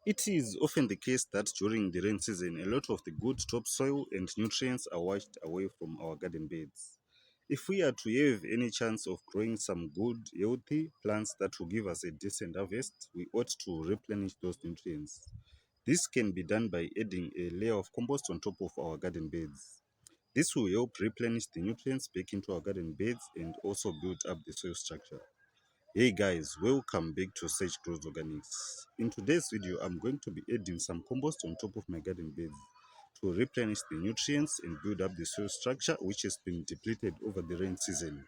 It is often the case that during the rain season, a lot of the good topsoil and nutrients are washed away from our garden beds. If we are to have any chance of growing some good, healthy plants that will give us a decent harvest, we ought to replenish those nutrients. This can be done by adding a layer of compost on top of our garden beds. This will help replenish the nutrients back into our garden beds and also build up the soil structure. Hey guys, welcome back to Sage Grows Organics. In today's video, I'm going to be adding some compost on top of my garden beds to replenish the nutrients and build up the soil structure which has been depleted over the rain season.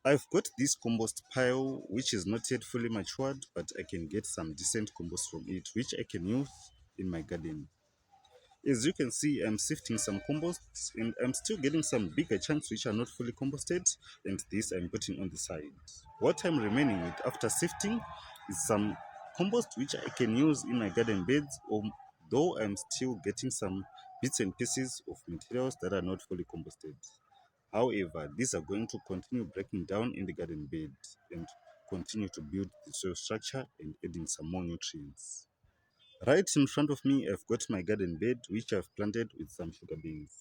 I've got this compost pile which is not yet fully matured, but I can get some decent compost from it which I can use in my garden. As you can see, I'm sifting some composts and I'm still getting some bigger chunks which are not fully composted, and this I'm putting on the side. What I'm remaining with after sifting is some compost which I can use in my garden beds, although I'm still getting some bits and pieces of materials that are not fully composted. However, these are going to continue breaking down in the garden bed and continue to build the soil structure and adding some more nutrients. Right in front of me, I've got my garden bed, which I've planted with some sugar beans.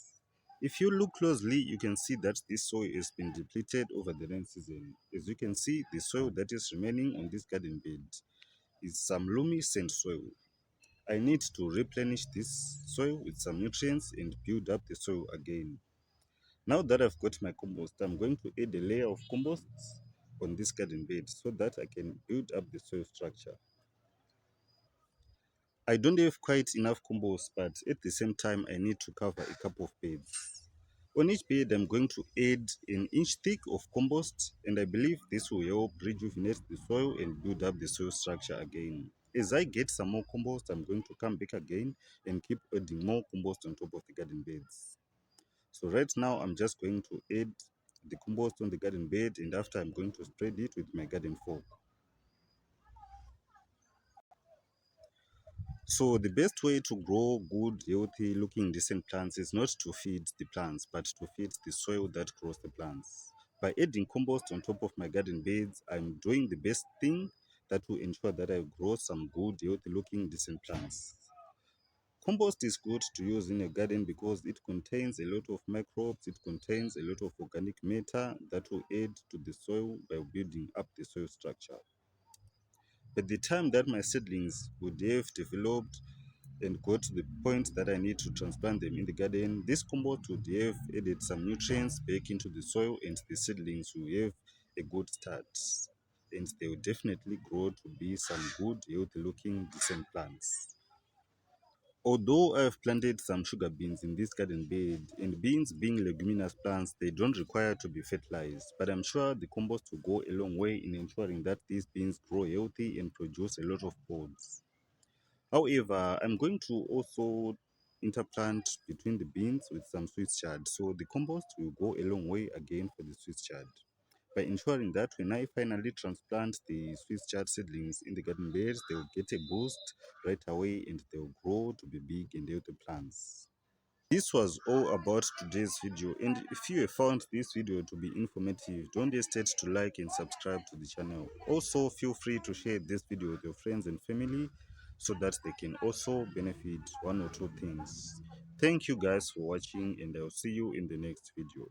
If you look closely, you can see that this soil has been depleted over the rain season. As you can see, the soil that is remaining on this garden bed is some loamy sand soil. I need to replenish this soil with some nutrients and build up the soil again. Now that I've got my compost, I'm going to add a layer of compost on this garden bed so that I can build up the soil structure. I don't have quite enough compost, but at the same time, I need to cover a couple of beds. On each bed, I'm going to add an inch thick of compost, and I believe this will help rejuvenate the soil and build up the soil structure again. As I get some more compost, I'm going to come back again and keep adding more compost on top of the garden beds. So right now, I'm just going to add the compost on the garden bed, and after I'm going to spread it with my garden fork. So the best way to grow good, healthy looking decent plants is not to feed the plants, but to feed the soil that grows the plants. By adding compost on top of my garden beds, I'm doing the best thing that will ensure that I grow some good, healthy looking decent plants. Compost is good to use in a garden because it contains a lot of microbes, it contains a lot of organic matter that will aid to the soil by building up the soil structure. At the time that my seedlings would have developed and got to the point that I need to transplant them in the garden, this compost would have added some nutrients back into the soil, and the seedlings will have a good start. And they will definitely grow to be some good, healthy looking, decent plants. Although I have planted some sugar beans in this garden bed, and beans being leguminous plants, they don't require to be fertilized, but I'm sure the compost will go a long way in ensuring that these beans grow healthy and produce a lot of pods. However, I'm going to also interplant between the beans with some Swiss chard, so the compost will go a long way again for the Swiss chard. By ensuring that when I finally transplant the Swiss chard seedlings in the garden beds, they will get a boost right away and they will grow to be big and healthy plants. This was all about today's video, and if you have found this video to be informative, don't hesitate to like and subscribe to the channel. Also, feel free to share this video with your friends and family so that they can also benefit one or two things. Thank you guys for watching, and I'll see you in the next video.